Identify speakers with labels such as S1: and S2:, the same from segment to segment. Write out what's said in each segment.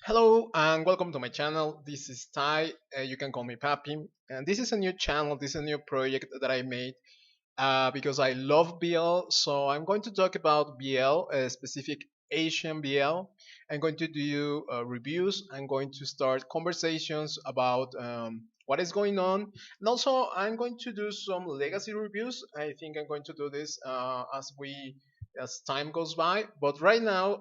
S1: Hello and welcome to my channel. This is Ty. You can call me Papi. And this is a new channel. This is a new project that I made because I love BL. So I'm going to talk about BL, a specific Asian BL. I'm going to do reviews. I'm going to start conversations about what is going on. And also, I'm going to do some legacy reviews. I think I'm going to do this as time goes by. But right now,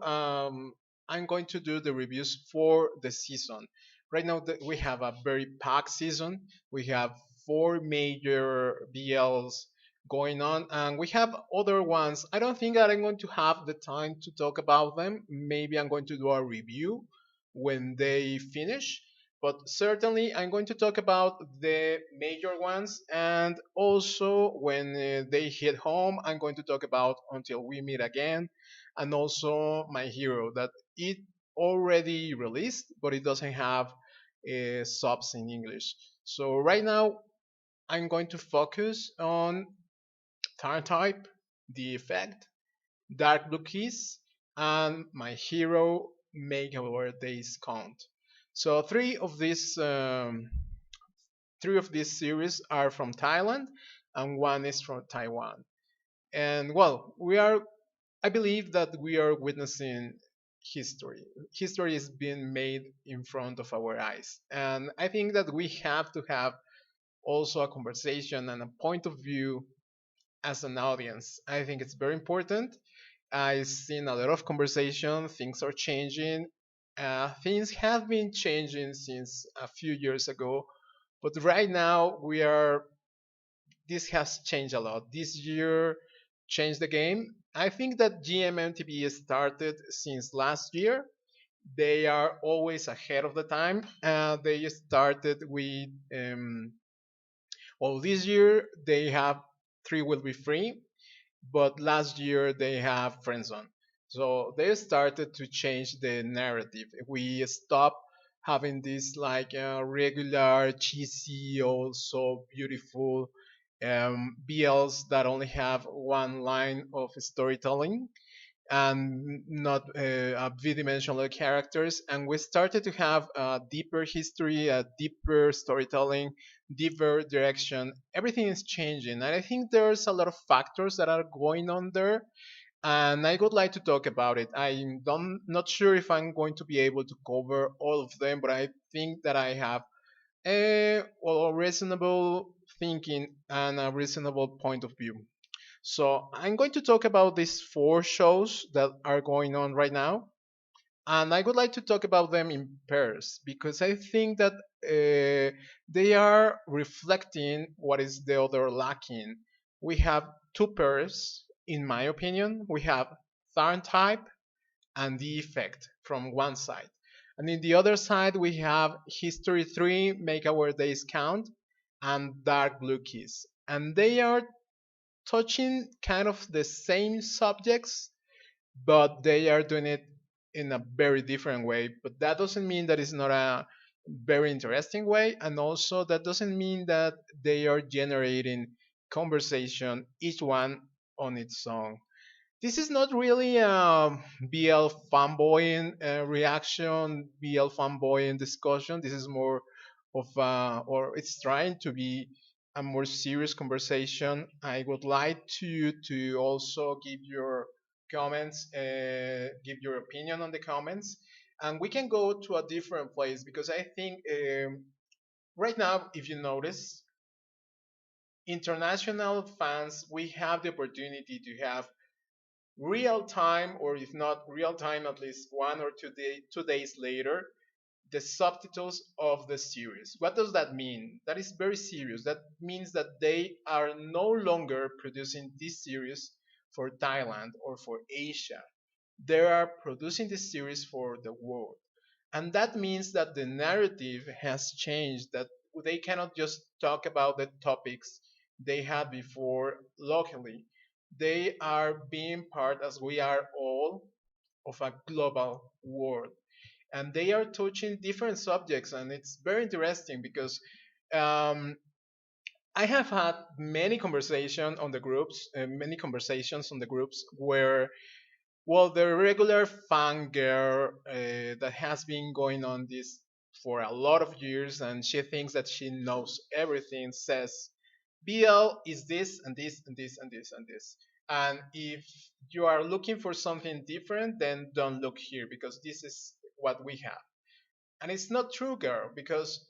S1: I'm going to do the reviews for the season. Right now, we have a very packed season. We have four major BLs going on, and we have other ones. I don't think that I'm going to have the time to talk about them. Maybe I'm going to do a review when they finish, but certainly I'm going to talk about the major ones, and also when they hit home, I'm going to talk about Until We Meet Again, and also My Hero that it already released, but it doesn't have subs in English. So right now I'm going to focus on Tharn Type, the effect, Dark Blue Keys, and my hero make our days count. So three of these series are from Thailand, and one is from Taiwan. And well, I believe that we are witnessing history. History is being made in front of our eyes, and I think that we have to have also a conversation and a point of view as an audience. I think it's very important. I've seen a lot of conversation. Things are changing. Things have been changing since a few years ago, but right now we are. This has changed a lot. This year changed the game. I think that GMMTV started since last year. They are always ahead of the time. They started with well, this year they have Three Will Be Free, but last year they have Friendzone. So they started to change the narrative. We stopped having this like regular, cheesy, also beautiful BLs that only have one line of storytelling and not v-dimensional characters, and we started to have a deeper history, a deeper storytelling, deeper direction. Everything is changing, and I think there's a lot of factors that are going on there, and I would like to talk about it. I'm not sure if I'm going to be able to cover all of them, but I think that I have a reasonable thinking and a reasonable point of view. So I'm going to talk about these four shows that are going on right now, and I would like to talk about them in pairs because I think that they are reflecting what is the other lacking. We have two pairs, in my opinion. We have Tharn Type and the Effect from one side, and in the other side we have History 3, Make Our Days Count, and Dark Blue Keys, and they are touching kind of the same subjects, but they are doing it in a very different way. But that doesn't mean that it's not a very interesting way, and also that doesn't mean that they are generating conversation, each one on its own. This is not really a BL fanboying reaction, BL fanboying discussion. This is more of or it's trying to be a more serious conversation. I would like to you to also give your comments, give your opinion on the comments, and we can go to a different place because I think right now, if you notice, international fans, we have the opportunity to have real time, or if not real time, at least 1 or 2 days later, the subtitles of the series. What does that mean? That is very serious. That means that they are no longer producing this series for Thailand or for Asia. They are producing this series for the world. And that means that the narrative has changed, that they cannot just talk about the topics they had before locally. They are being part, as we are all, of a global world, and they are touching different subjects, and it's very interesting because um, I have had many conversations on the groups where Well, the regular fan girl that has been going on this for a lot of years, and she thinks that she knows everything, says BL is this and this and this and this and this. And if you are looking for something different, then don't look here because this is what we have. And it's not true, girl, because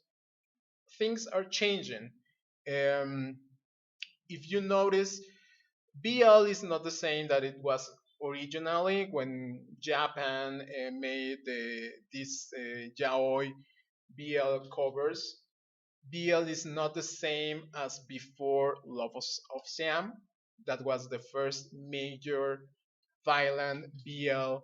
S1: things are changing. Um, if you notice, BL is not the same that it was originally when Japan made these yaoi BL covers. BL is not the same as before Love of Siam. That was the first major violent BL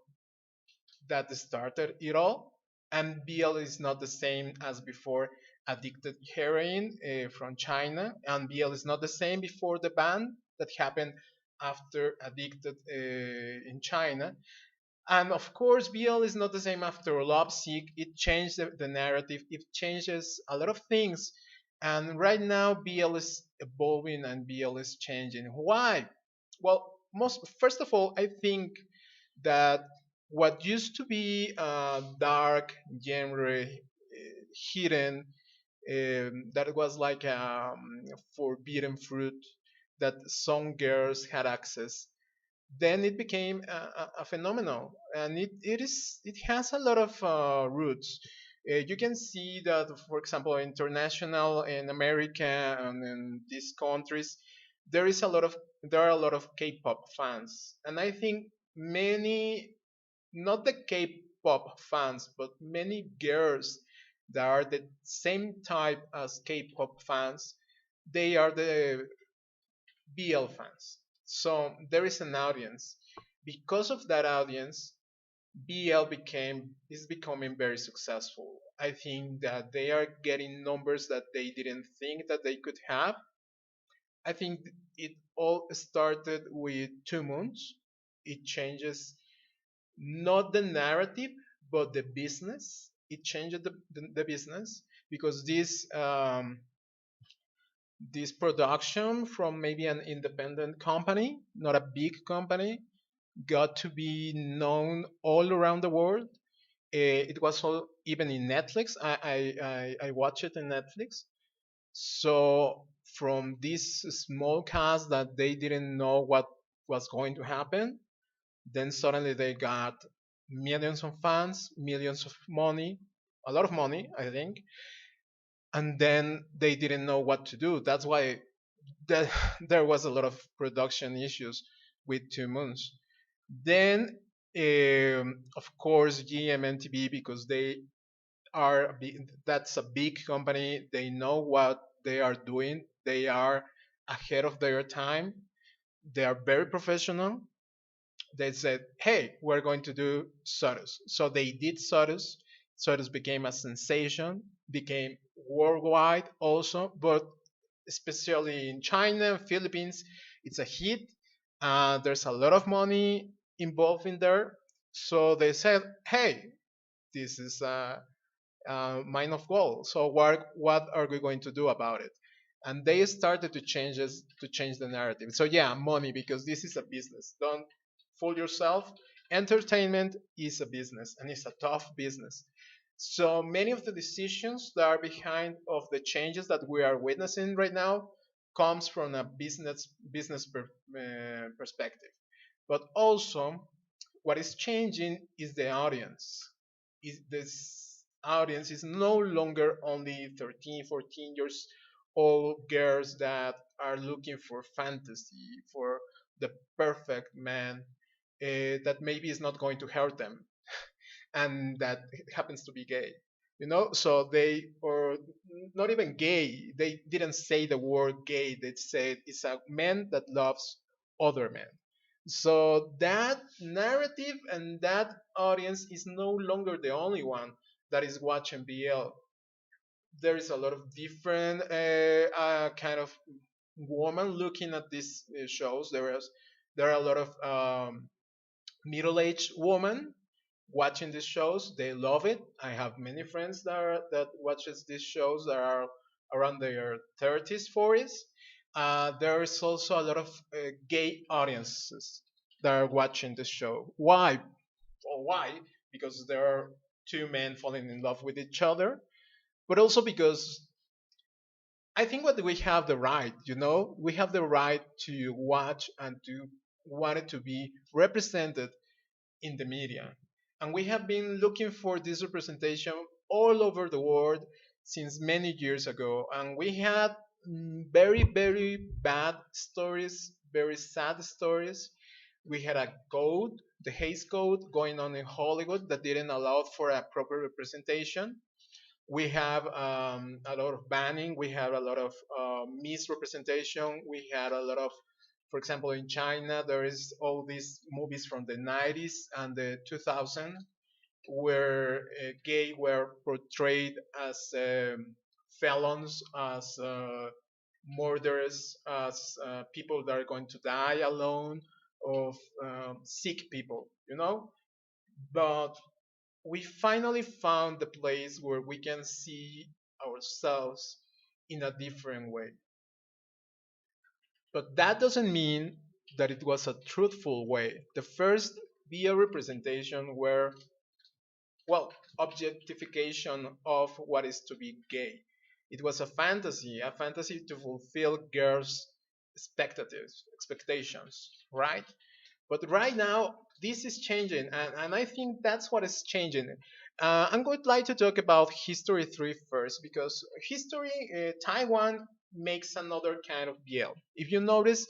S1: that started it all. And BL is not the same as before Addicted Heroin from China. And BL is not the same before the ban that happened after Addicted in China. And of course, BL is not the same after Lovesick. It changed the narrative. It changes a lot of things. And right now, BL is evolving and BL is changing. Why? Well, most first of all, I think that what used to be dark genre, hidden, that was like forbidden fruit that some girls had access, then it became a phenomenon, and it has a lot of roots. You can see that, for example, international in America and in these countries, there are a lot of K-pop fans, and I think many, not the K-pop fans, but many girls that are the same type as K-pop fans, they are the BL fans. So there is an audience. Because of that audience, BL became is becoming very successful. I think that they are getting numbers that they didn't think that they could have. I think it all started with 2 months. It changes not the narrative, but the business. It changed the business because this production from maybe an independent company, not a big company, got to be known all around the world. It was all, even in Netflix. I watched it in Netflix. So from this small cast that they didn't know what was going to happen, then suddenly they got millions of fans, millions of money, a lot of money, I think, and then they didn't know what to do. That's why that there was a lot of production issues with 2 months. Then, of course, GMMTV, because they are that's a big company. They know what they are doing. They are ahead of their time. They are very professional. They said, "Hey, we're going to do Sotos." So they did Sotos. Sotos became a sensation, became worldwide also, but especially in China, Philippines, it's a hit. There's a lot of money involved in there. So they said, "Hey, this is mine of gold. So what are we going to do about it?" And they started to change the narrative. So yeah, money, because this is a business. Don't fool yourself. Entertainment is a business, and it's a tough business. So many of the decisions that are behind of the changes that we are witnessing right now comes from a business perspective. But also, what is changing is the audience. This audience is no longer only 13, 14 years old girls that are looking for fantasy, for the perfect man that maybe is not going to hurt them and that happens to be gay. So they, or not even gay, they didn't say the word gay, they said it's a man that loves other men. So that narrative and that audience is no longer the only one that is watching BL. There is a lot of different kind of woman looking at these shows. There are a lot of middle-aged women watching these shows. They love it. I have many friends that watches these shows that are around their 30s, 40s. There is also a lot of gay audiences that are watching the show. Why? Or why? Because there are two men falling in love with each other, but also because I think what we have the right, we have the right to watch and to want it to be represented in the media. And we have been looking for this representation all over the world since many years ago. And we had very, very bad stories, very sad stories. We had a code, the Hays Code, going on in Hollywood that didn't allow for a proper representation. We have a lot of banning. We have a lot of misrepresentation. We had a lot of, for example, in China, there is all these movies from the 90s and the 2000s where gay were portrayed as felons, as murderers, as people that are going to die alone, of sick people, But we finally found the place where we can see ourselves in a different way. But that doesn't mean that it was a truthful way. The first via representation were, well, objectification of what is to be gay. It was a fantasy to fulfill girls' expectations, right? But right now, this is changing, and I think that's what is changing. I'm going to like to talk about History 3 first, because History Taiwan makes another kind of BL. If you notice,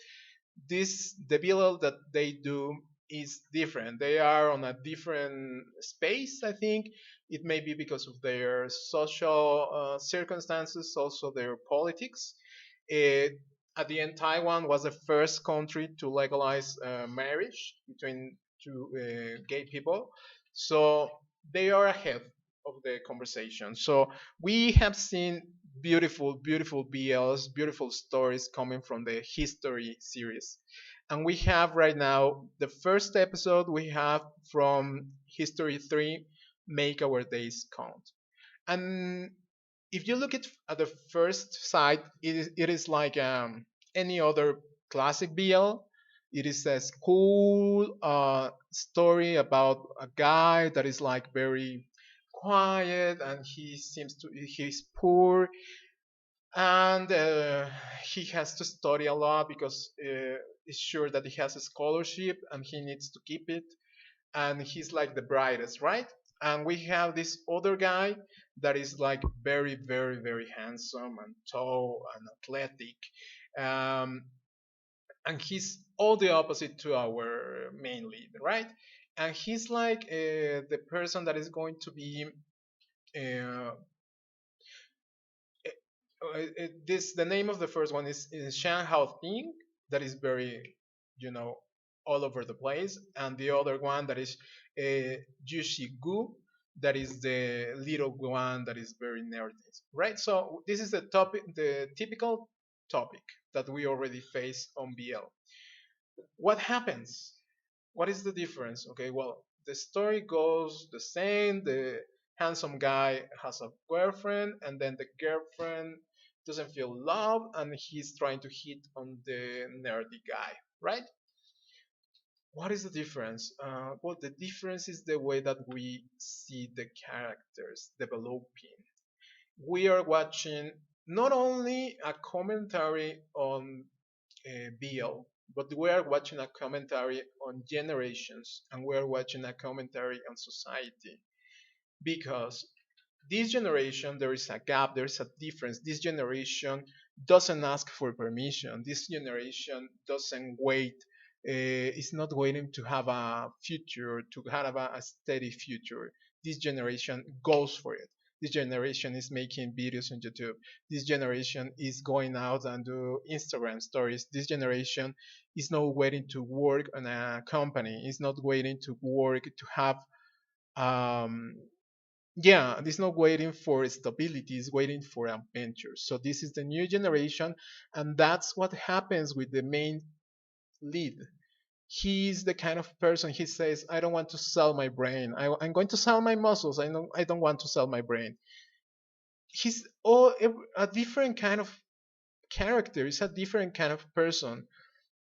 S1: the BL that they do is different. They are on a different space, I think. It may be because of their social circumstances, also their politics. It, at the end, Taiwan was the first country to legalize marriage between two gay people. So they are ahead of the conversation. So we have seen beautiful, beautiful BLs, beautiful stories coming from the history series. And we have right now the first episode we have from History 3, Make Our Days Count. And if you look at the first side, it is like any other classic BL. It is a school story about a guy that is like very quiet, and he's poor, and he has to study a lot because he's sure that he has a scholarship and he needs to keep it, and he's like the brightest, right? And we have this other guy that is like very, very, very handsome and tall and athletic. Um, and he's all the opposite to our main lead, right? And he's like the person that is going to be uh, this. The name of the first one is Shan Hao Ting, that is very, you know, all over the place, and the other one that is Yushi Gu, that is the little one that is very nerdy, right? So this is the topic, the typical topic that we already face on BL. What happens? What is the difference? Okay, well, the story goes the same. The handsome guy has a girlfriend, and then the girlfriend doesn't feel love, and he's trying to hit on the nerdy guy, right? What is the difference? Well, the difference is the way that we see the characters developing. We are watching not only a commentary on BL, but we are watching a commentary on generations, and we are watching a commentary on society, because this generation, there is a gap, there is a difference. This generation doesn't ask for permission. This generation doesn't wait, is not waiting to have a future, to have a steady future. This generation goes for it. This generation is making videos on YouTube. This generation is going out and do Instagram stories. This generation is not waiting to work on a company. Is not waiting to work to have um, yeah, it's not waiting for stability, it's waiting for adventure. So this is the new generation, and that's what happens with the main lead. He's the kind of person, he says, I don't want to sell my brain. I'm going to sell my muscles. I don't want to sell my brain. He's a different kind of character. He's a different kind of person.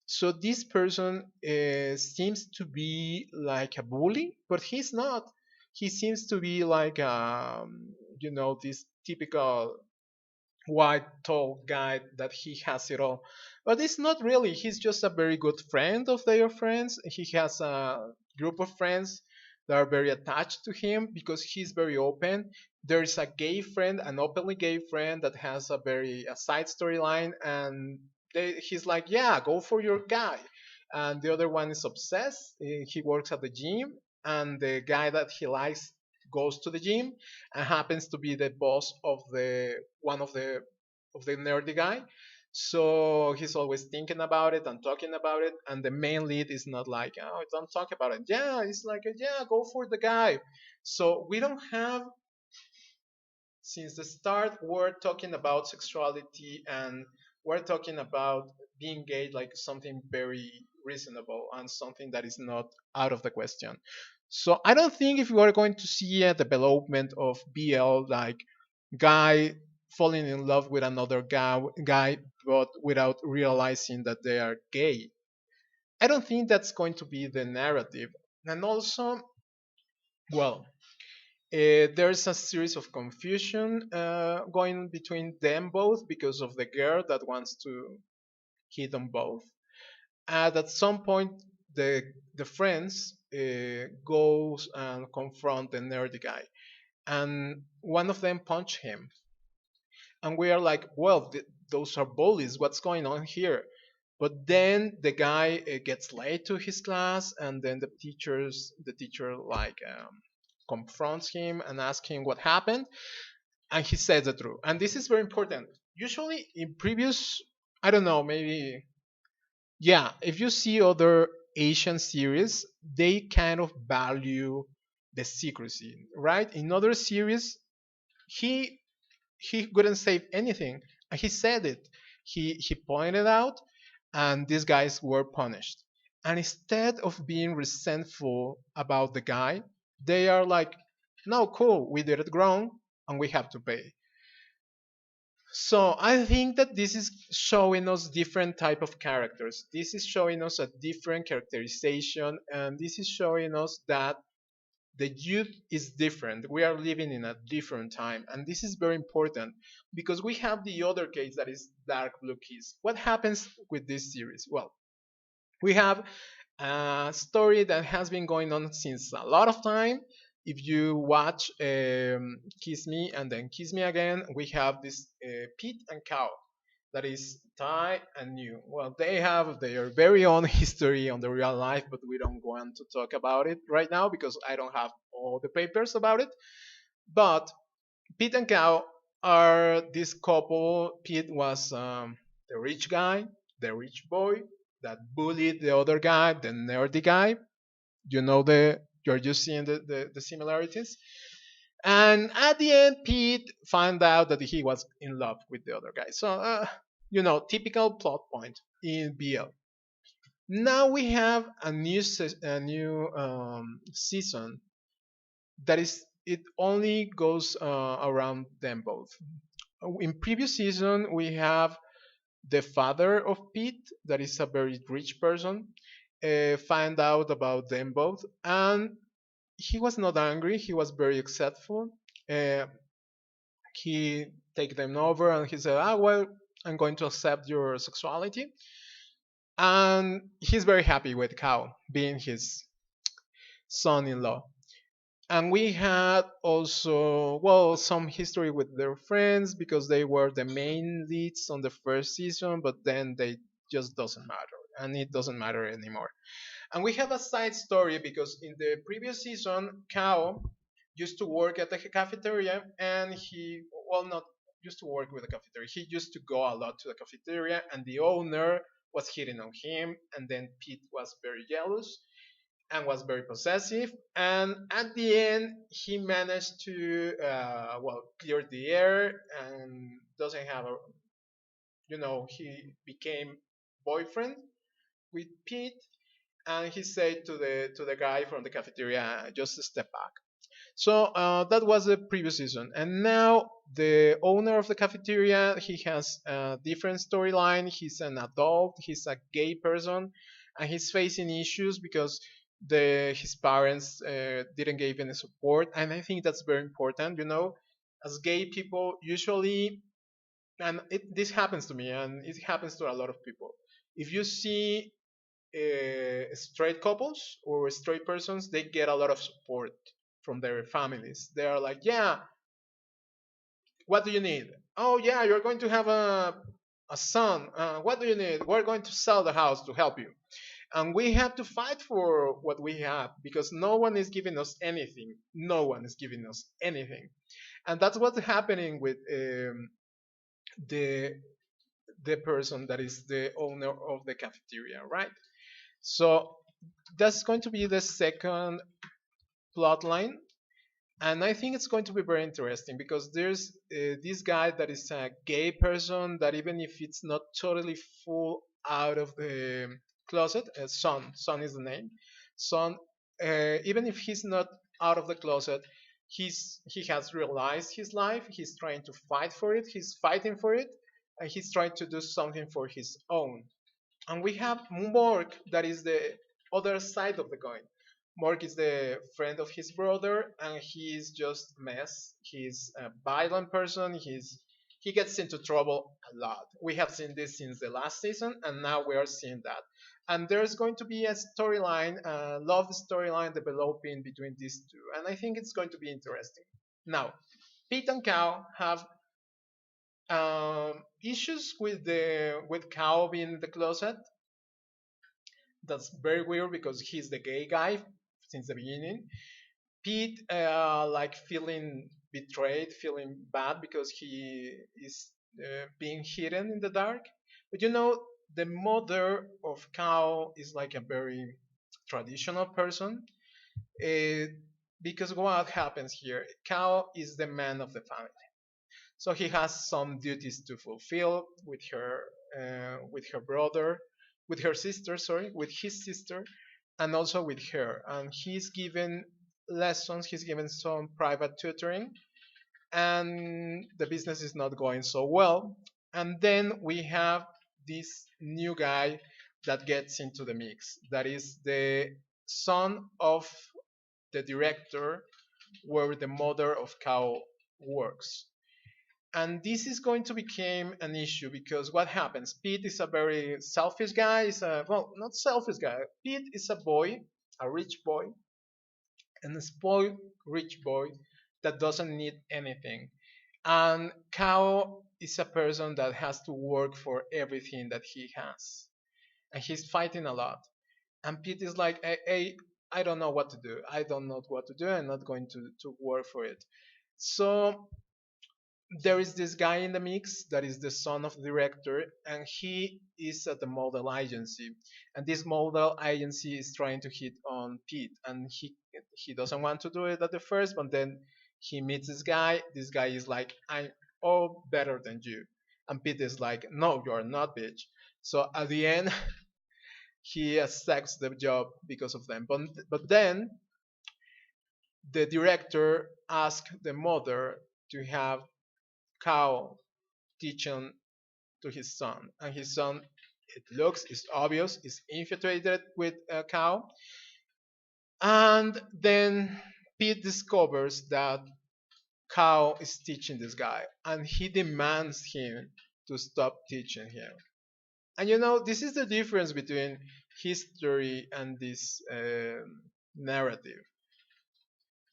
S1: So this person seems to be like a bully, but he's not. He seems to be like this typical white tall guy that he has it all, but it's not really. He's just a very good friend of their friends. He has a group of friends that are very attached to him because he's very open. There's a gay friend, an openly gay friend that has a side storyline, and he's like, yeah, go for your guy. And the other one is obsessed. He works at the gym, and the guy that he likes goes to the gym and happens to be the boss of the one of the nerdy guy. So he's always thinking about it and talking about it, and the main lead is not like, oh, don't talk about it. Yeah, it's like, yeah, go for the guy. So we don't have, since the start, we're talking about sexuality and we're talking about being gay like something very reasonable and something that is not out of the question. So I don't think if you are going to see a development of BL like guy falling in love with another guy but without realizing that they are gay. I don't think that's going to be the narrative. And also, well, there's a series of confusion going between them both because of the girl that wants to hit them both. And at some point, the friends goes and confront the nerdy guy, and one of them punch him, and we are like, well, those are bullies. What's going on here? But then the guy gets late to his class, and then the teacher like confronts him and asks him what happened, and he says the truth. And this is very important. Usually in previous, I don't know, maybe, yeah, if you see other Asian series, they kind of value the secrecy, right? In other series, he he couldn't say anything. And he said it. He pointed out, and these guys were punished. And instead of being resentful about the guy, they are like, "No, cool, we did it wrong, and we have to pay." So I think that this is showing us different type of characters. This is showing us a different characterization, and this is showing us that the youth is different. We are living in a different time, and this is very important because we have the other case that is Dark Blue Keys. What happens with this series? Well, we have a story that has been going on since a lot of time. If you watch Kiss Me and then Kiss Me Again, we have this Pete and Cow that is Thai and new. Well, they have their very own history on the real life, but we don't want to talk about it right now because I don't have all the papers about it. But Pete and Cow are this couple. Pete was the rich guy, the rich boy that bullied the other guy, the nerdy guy. You know you're just seeing the similarities. And at the end, Pete found out that he was in love with the other guy. So, typical plot point in BL. Now we have a new season that is it only goes around them both. In previous season, we have the father of Pete, that is a very rich person, find out about them both, and he was not angry. He was very acceptful. Uh, he take them over and he said, "Ah, well, I'm going to accept your sexuality," and he's very happy with Cow being his son-in-law. And we had also, well, some history with their friends because they were the main leads on the first season, but then they just doesn't matter, and it doesn't matter anymore. And we have a side story because in the previous season, Kao used to work at the cafeteria, and well, not used to work with the cafeteria. He used to go a lot to the cafeteria, and the owner was hitting on him, and then Pete was very jealous and was very possessive. And at the end, he managed to, well, clear the air and doesn't have a, he became boyfriend with Pete, and he said to the guy from the cafeteria, just step back. So that was the previous season, and now the owner of the cafeteria, he has a different storyline. He's an adult, he's a gay person, and he's facing issues because the his parents didn't give any support, and I think that's very important. As gay people, usually, and this happens to me, and it happens to a lot of people. If you see straight couples or straight persons, they get a lot of support from their families. They are like, yeah, what do you need? Oh, yeah, you're going to have a son. What do you need? We're going to sell the house to help you. And we have to fight for what we have because no one is giving us anything. No one is giving us anything. And that's what's happening with the the person that is the owner of the cafeteria, right? So that's going to be the second plot line, and I think it's going to be very interesting because there's this guy that is a gay person that even if it's not totally full out of the closet, Son is the name, Son, even if he's not out of the closet, he has realized his life. He's trying to fight for it. He's fighting for it, and he's trying to do something for his own. And we have Morg, that is the other side of the coin. Morg is the friend of his brother, and he's just a mess. He's a violent person. He gets into trouble a lot. We have seen this since the last season, and now we are seeing that. And there's going to be a storyline, a love storyline developing between these two, and I think it's going to be interesting. Now, Pete and Cow have issues with Cow being in the closet. That's very weird because he's the gay guy since the beginning. Pete, like feeling betrayed, feeling bad because he is being hidden in the dark. But the mother of Cow is like a very traditional person. Uh, because what happens here? Cow is the man of the family, so he has some duties to fulfill with her brother, with her sister, sorry, with his sister, and also with her. And he's given lessons. He's given some private tutoring, and the business is not going so well. And then we have this new guy that gets into the mix. That is the son of the director, where the mother of Cow works. And this is going to become an issue because what happens? Pete is a very selfish guy. Well, not selfish guy. Pete is a boy, a rich boy, and a spoiled rich boy that doesn't need anything. And Kao is a person that has to work for everything that he has, and he's fighting a lot. And Pete is like, hey, I don't know what to do. I don't know what to do. I'm not going to work for it. So there is this guy in the mix that is the son of the director, and he is at the model agency, and this model agency is trying to hit on Pete, and he doesn't want to do it at the first, but then he meets this guy. This guy is like, I'm all better than you, and Pete is like, no, you're not, bitch. So at the end he accepts the job because of them, but then the director asks the mother to have Cow teaching to his son, and his son, it looks, is obvious, is infatuated with Cow. And then Pete discovers that Cow is teaching this guy, and he demands him to stop teaching him. And this is the difference between history and this narrative.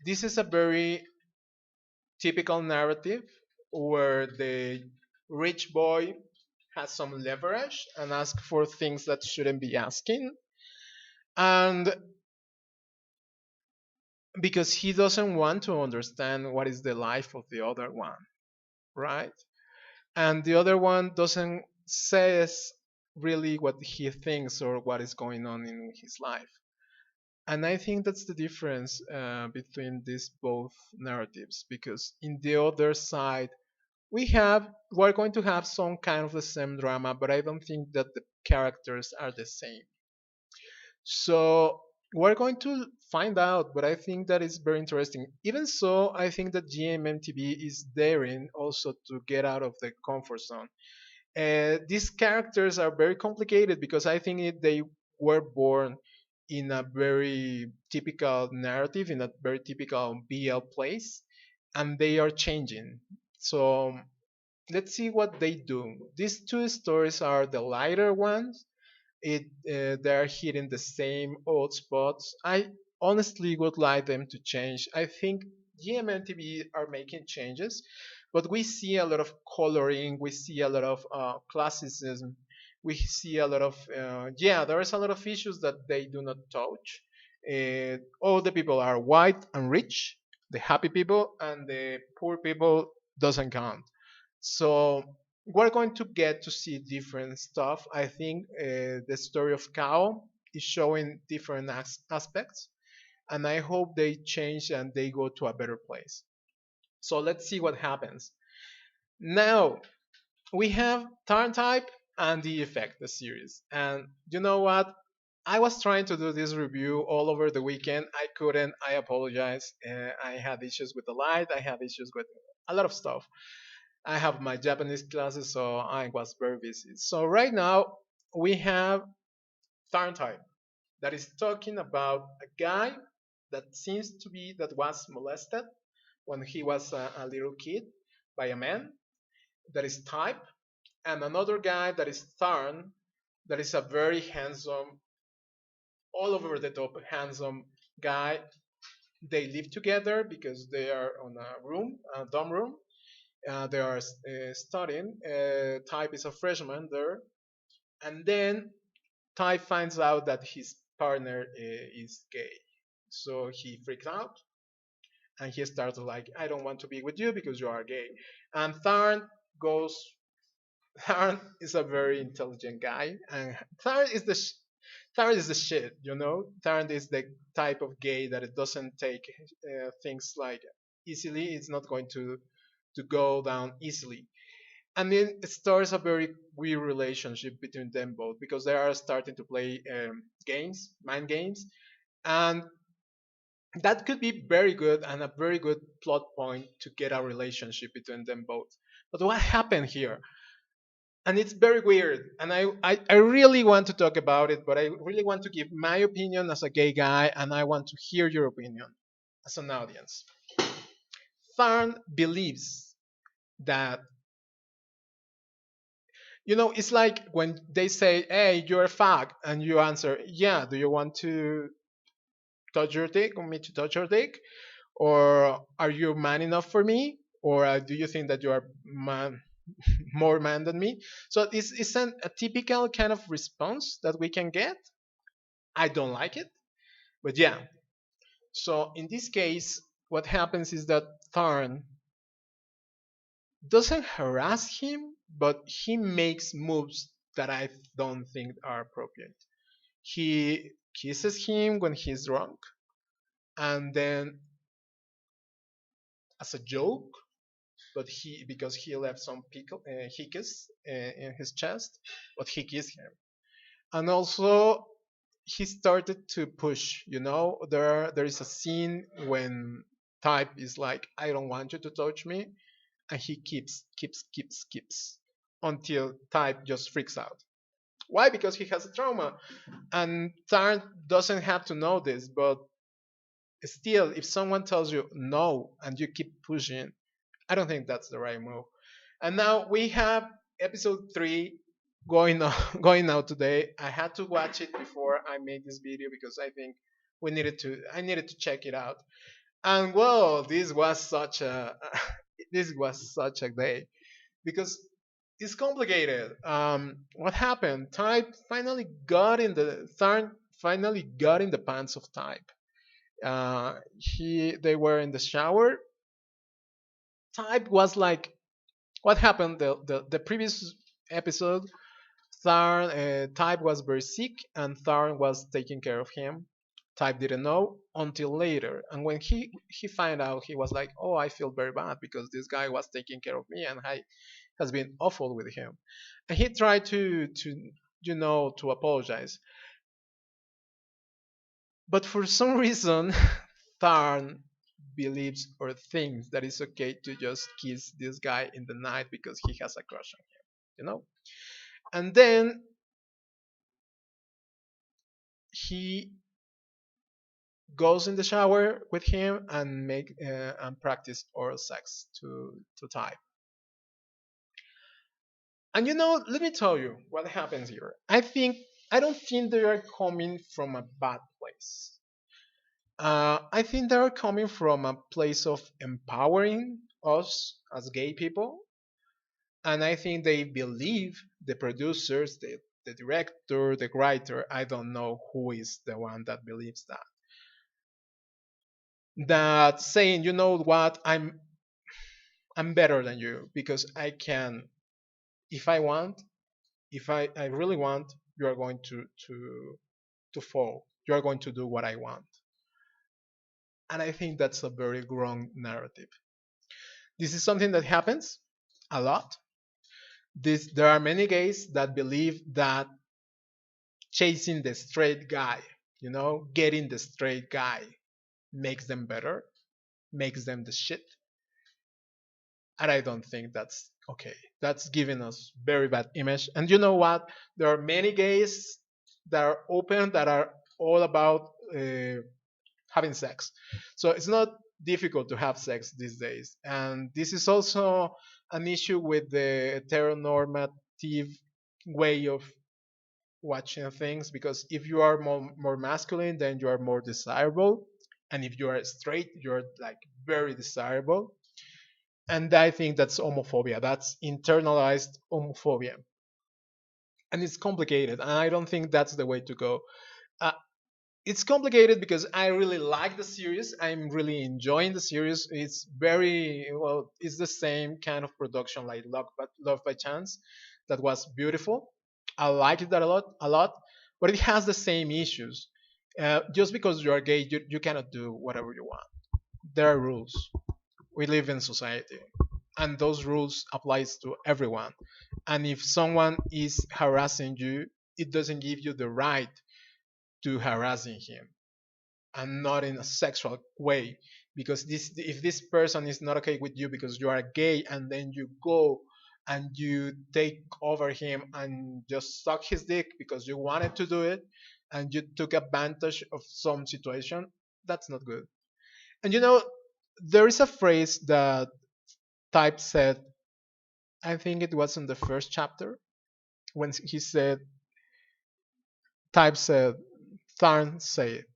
S1: This is a very typical narrative where the rich boy has some leverage and asks for things that shouldn't be asking, and because he doesn't want to understand what is the life of the other one, right? And the other one doesn't says really what he thinks or what is going on in his life. And I think that's the difference between these both narratives, because in the other side we're going to have some kind of the same drama, but I don't think that the characters are the same. So We're going to find out, but I think that is very interesting. Even so, I think that GMMTV is daring also to get out of the comfort zone. These characters are very complicated because I think they were born in a very typical narrative, in a very typical BL place, and they are changing. So let's see what they do. These two stories are the lighter ones. They're hitting the same old spots. I honestly would like them to change. I think GMMTV are making changes, but we see a lot of coloring. We see a lot of classicism. We see a lot of yeah. There is a lot of issues that they do not touch. All the people are white and rich. The happy people and the poor people doesn't count. So we're going to get to see different stuff. I think the story of Kao is showing different aspects, and I hope they change and they go to a better place. So let's see what happens. Now we have TharnType and the Effect, the series. And you know what? I was trying to do this review all over the weekend. I couldn't. I apologize. I had issues with the light. I had issues with a lot of stuff. I have my Japanese classes, so I was very busy. So right now we have TharnType that is talking about a guy that seems to be that was molested when he was a little kid by a man that is Type, and another guy that is Tharn that is a very handsome, all over the top handsome guy. They live together because they are on a room, a dorm room. They are studying. Type is a freshman there, and then Ty finds out that his partner is gay. So he freaks out and he starts like, I don't want to be with you because you are gay. And goes, Tharn is a very intelligent guy, and Tharn is the shit, you know. Tharn is the type of gay that it doesn't take things like easily. It's not going to go down easily. And then it starts a very weird relationship between them both because they are starting to play games, mind games, and that could be very good and a very good plot point to get a relationship between them both. But what happened here? And it's very weird, and I really want to talk about it, but I really want to give my opinion as a gay guy, and I want to hear your opinion as an audience. Tharn believes that it's like when they say, "Hey, you're a fag," and you answer, "Yeah." Do you want to touch your dick? Want me to touch your dick? Or are you man enough for me? Or do you think that you are man, more man than me? So it's a typical kind of response that we can get. I don't like it, but yeah. So in this case, what happens is that Tharn doesn't harass him, but he makes moves that I don't think are appropriate. He kisses him when he's drunk, and then as a joke, but he because he left some hickeys in his chest, but he kissed him, and also he started to push. There is a scene when Type is like, "I don't want you to touch me," and he keeps until Type just freaks out. Why? Because he has a trauma, and Tarn doesn't have to know this, but still, if someone tells you no and you keep pushing, I don't think that's the right move. And now we have episode 3 going on, going out today. I had to watch it before I made this video because I needed to check it out. And well, this was such a day because it's complicated. What happened? Type finally got in the Tharn finally got in the pants of Type. They were in the shower. Type was like, what happened? The previous episode, Type was very sick, and Tharn was taking care of him. Type didn't know until later, and when he found out, he was like, "Oh, I feel very bad because this guy was taking care of me, and I has been awful with him." And he tried to apologize. But for some reason, Tharn believes or thinks that it's okay to just kiss this guy in the night because he has a crush on him, you know? And then he goes in the shower with him and make and practice oral sex to type. And let me tell you what happens here. I don't think they are coming from a bad place. I think they are coming from a place of empowering us as gay people, and I think they believe the producers, the director, the writer. I don't know who is the one that believes that. That saying, you know what, I'm better than you because I can, if I want, if I really want, you are going to fall. You are going to do what I want. And I think that's a very wrong narrative. This is something that happens a lot. There are many gays that believe that chasing the straight guy, getting the straight guy makes them better, makes them the shit. And I don't think that's okay. That's giving us very bad image. And you know what? There are many gays that are open, that are all about having sex. So it's not difficult to have sex these days. And this is also an issue with the heteronormative way of watching things, because if you are more masculine, then you are more desirable. And if you are straight, you're like very desirable. And I think that's homophobia. That's internalized homophobia. And it's complicated. And I don't think that's the way to go. Uh, it's complicated because I really like the series. I'm really enjoying the series. It's very well. It's the same kind of production like Love by Chance, that was beautiful. I liked that a lot. But it has the same issues. Just because you are gay, you cannot do whatever you want. There are rules. We live in society, and those rules applies to everyone. And if someone is harassing you, it doesn't give you the right to harassing him, and not in a sexual way, because if this person is not okay with you because you are gay, and then you go and you take over him and just suck his dick because you wanted to do it, and you took advantage of some situation, that's not good. And there is a phrase that Type said, I think it was in the first chapter, when he said, Type said, Tharn said,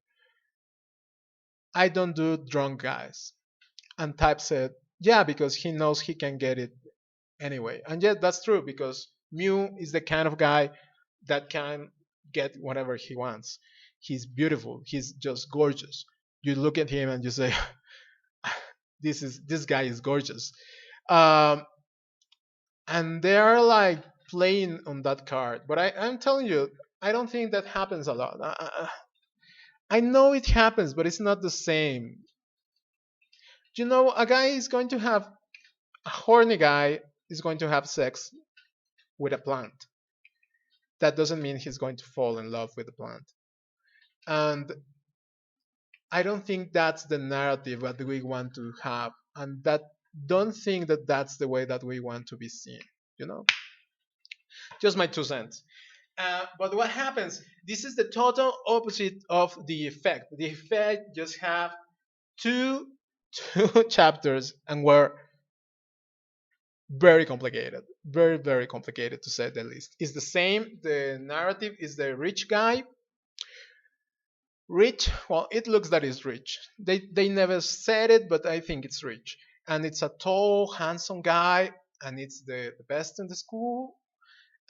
S1: I don't do drunk guys. And Type said, yeah, because he knows he can get it anyway. And yet that's true, because Mew is the kind of guy that can get whatever he wants. He's beautiful. He's just gorgeous. You look at him and you say, this guy is gorgeous. Um, and they're like playing on that card. But I'm telling you, I don't think that happens a lot. I know it happens, but it's not the same. A guy is going to have a horny guy is going to have sex with a plant. That doesn't mean he's going to fall in love with the plant. And I don't think that's the narrative that we want to have. And that don't think that that's the way that we want to be seen. You know, just my 2 cents. But what happens? This is the total opposite of the effect. The effect just have two two chapters and were very complicated, very complicated to say the least. It's the same. The narrative is the rich guy. Rich, well, it looks that it's rich. They never said it, but I think it's rich. And it's a tall, handsome guy, and it's the best in the school.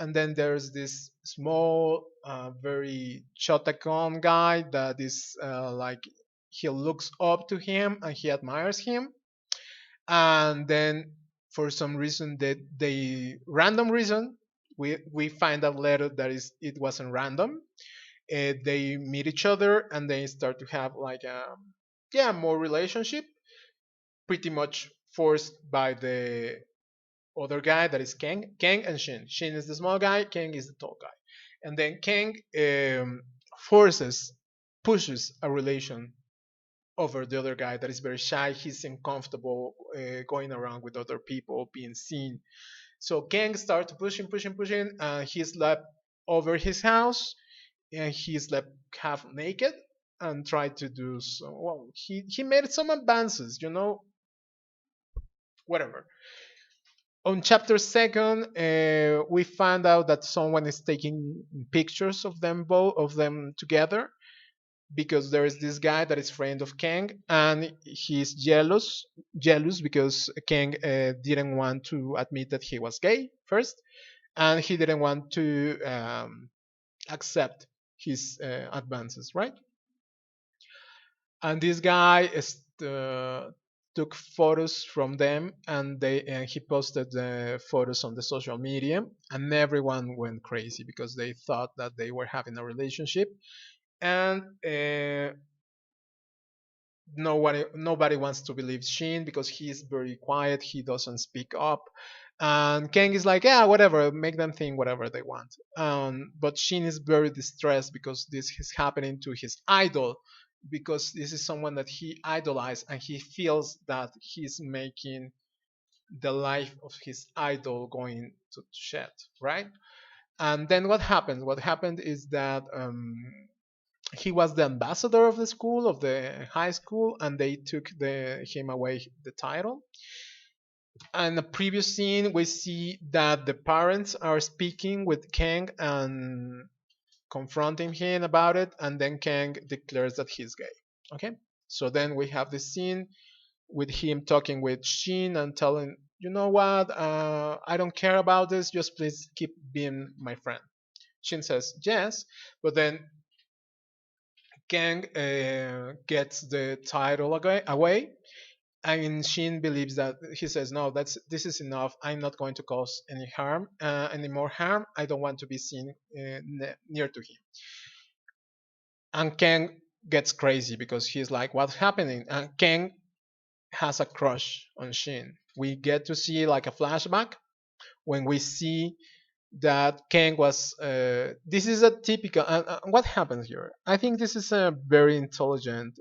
S1: And then there's this small, very shotacon guy that is like, he looks up to him and he admires him. And then for some reason, that they random reason, we find out later that it wasn't random. They meet each other and they start to have like a, yeah, more relationship, pretty much forced by the other guy that is Kang and Shin. Shin is the small guy, Kang is the tall guy. And then Kang forces pushes a relation over the other guy that is very shy. He's uncomfortable going around with other people, being seen. So Kang starts pushing, pushing, pushing. He slept over his house, and he slept half naked and tried to do so. Well, he made some advances, whatever. On chapter second, we find out that someone is taking pictures of them both of them together because there is this guy that is friend of Kang and he's jealous because Kang didn't want to admit that he was gay first, and he didn't want to accept his advances, right? And this guy took photos from them, and he posted the photos on the social media, and everyone went crazy because they thought that they were having a relationship, and nobody wants to believe Shin because he's very quiet. He doesn't speak up, and Kang is like, yeah, whatever, make them think whatever they want. But Shin is very distressed because this is happening to his idol, because this is someone that he idolized, and he feels that he's making the life of his idol going to shit, right? And then what happened? What happened is that he was the ambassador of the school, of the high school, and they took him away the title. And the previous scene, we see that the parents are speaking with Kang and confronting him about it, and then Kang declares that he's gay. Okay, so then we have the scene with him talking with Shin and telling, you know what, I don't care about this, just please keep being my friend. Shin says yes, but then Kang gets the title away, and Shin believes that he says, "No, this is enough. I'm not going to cause any more harm. I don't want to be seen near to him." And Kang gets crazy because he's like, "What's happening?" And Kang has a crush on Shin. We get to see like a flashback when we see that Kang was. This is a typical. What happens here? I think this is a very intelligent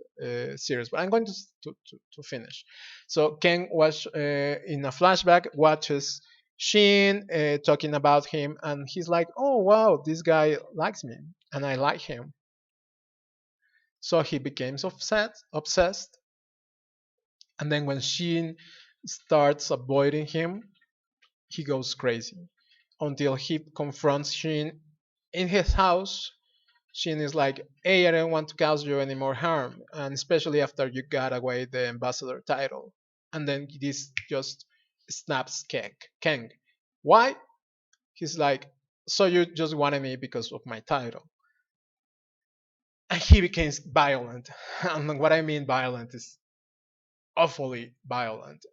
S1: series, but I'm going to finish. So Kang was in a flashback, watches Shin talking about him, and he's like, "Oh wow, this guy likes me, and I like him." So he becomes obsessed, and then when Shin starts avoiding him, he goes crazy until he confronts Shin in his house. Shin is like, "Hey, I don't want to cause you any more harm, and especially after you got away the ambassador title." And then this just snaps Kang. Why? He's like, "So you just wanted me because of my title?" And he becomes violent. And what I mean violent is awfully violent.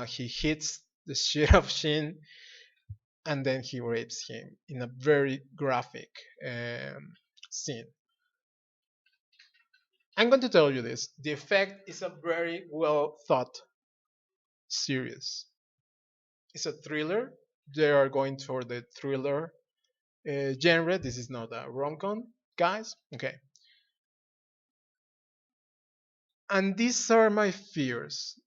S1: He hits the shit of Shin, and then he rapes him in a very graphic scene. I'm going to tell you this: the effect is a very well thought series. It's a thriller. They are going for the thriller genre. This is not a rom-com, guys. Okay, and these are my fears.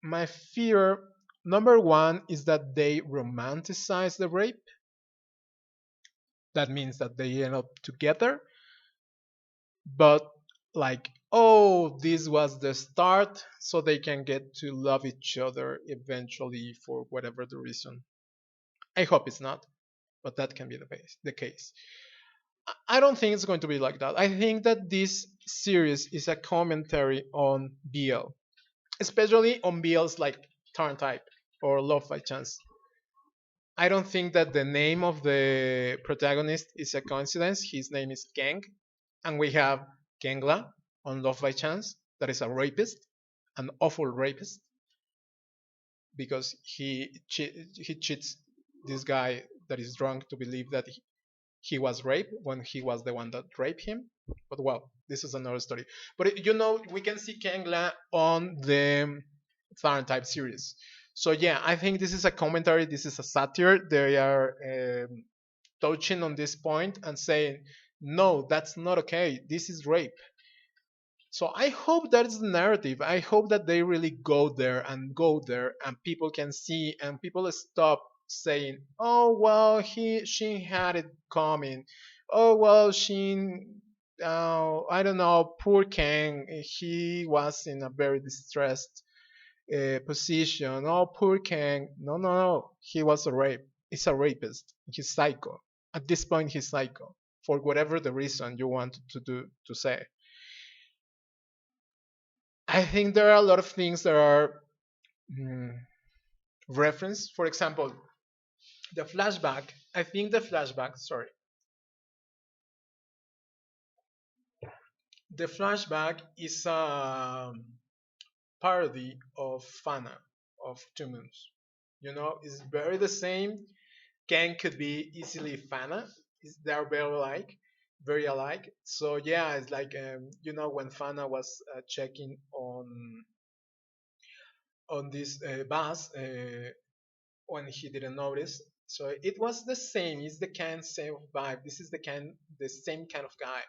S1: My fear number one is that they romanticize the rape. That means that they end up together, but like, oh, this was the start, so they can get to love each other eventually for whatever the reason. I hope it's not, but that can be the case. I don't think it's going to be like that. I think that this series is a commentary on BL, especially on BLs like Tharn Type or Love by Chance. I don't think that the name of the protagonist is a coincidence. His name is Kang, and we have Kangla on Love by Chance, that is a rapist, an awful rapist, because he cheats this guy that is drunk to believe that he was raped when he was the one that raped him. But well, this is another story. But we can see Kangla on the Tharn Type series. So yeah, I think this is a commentary. This is a satire. They are touching on this point and saying No, that's not okay. This is rape. So I hope that is the narrative. I hope that they really go there and people can see and people stop saying, "Oh well, she had it coming. Oh well, I don't know, poor Ken, he was in a very distressed position. Oh, poor Ken. No, no, no. He was a rape. He's a rapist. He's psycho. At this point, he's psycho for whatever the reason you want to say. I think there are a lot of things that are mm, referenced. For example, the flashback. I think the flashback. Sorry, the flashback is a parody of Fana of Two Moons. You know, it's very the same. Ken could be easily Fana. They're very alike. So yeah, it's like when Fana was checking on this bus when he didn't notice. So it was the same. It's the kind same vibe. This is the same kind of guy,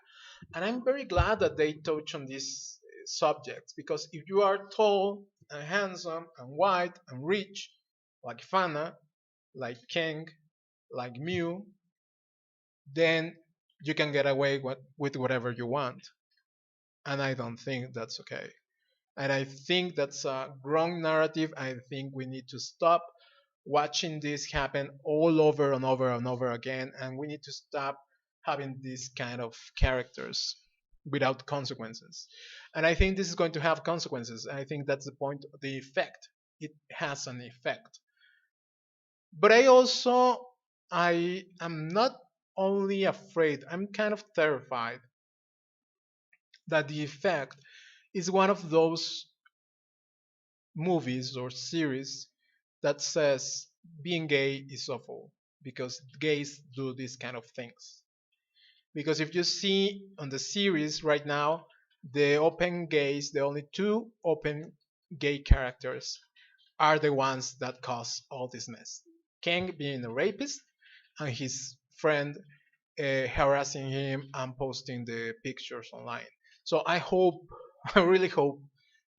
S1: and I'm very glad that they touch on these subjects because if you are tall and handsome and white and rich, like Fana, like King, like Mew, then you can get away with whatever you want. And I don't think that's okay. And I think that's a wrong narrative. I think we need to stop watching this happen all over and over and over again. And we need to stop having these kind of characters without consequences. And I think this is going to have consequences. I think that's the point, the effect. It has an effect. But I am not only afraid, I'm kind of terrified that the effect is one of those movies or series that says being gay is awful because gays do these kind of things. Because if you see on the series right now, the open gays, the only two open gay characters are the ones that cause all this mess. Kang being a rapist and his friend harassing him and posting the pictures online. So I hope, I really hope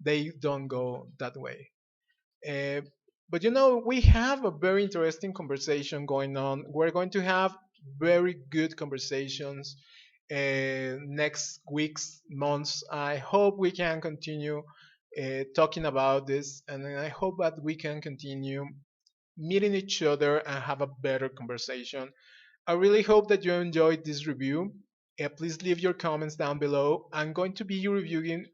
S1: they don't go that way. Uh, but we have a very interesting conversation going on. We're going to have very good conversations next weeks, months. I hope we can continue talking about this, and I hope that we can continue meeting each other and have a better conversation. I really hope that you enjoyed this review. Please leave your comments down below. I'm going to be reviewing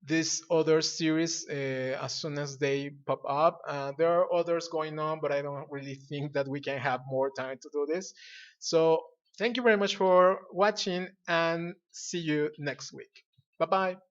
S1: this other series as soon as they pop up. There are others going on, but I don't really think that we can have more time to do this. So thank you very much for watching and see you next week. Bye bye.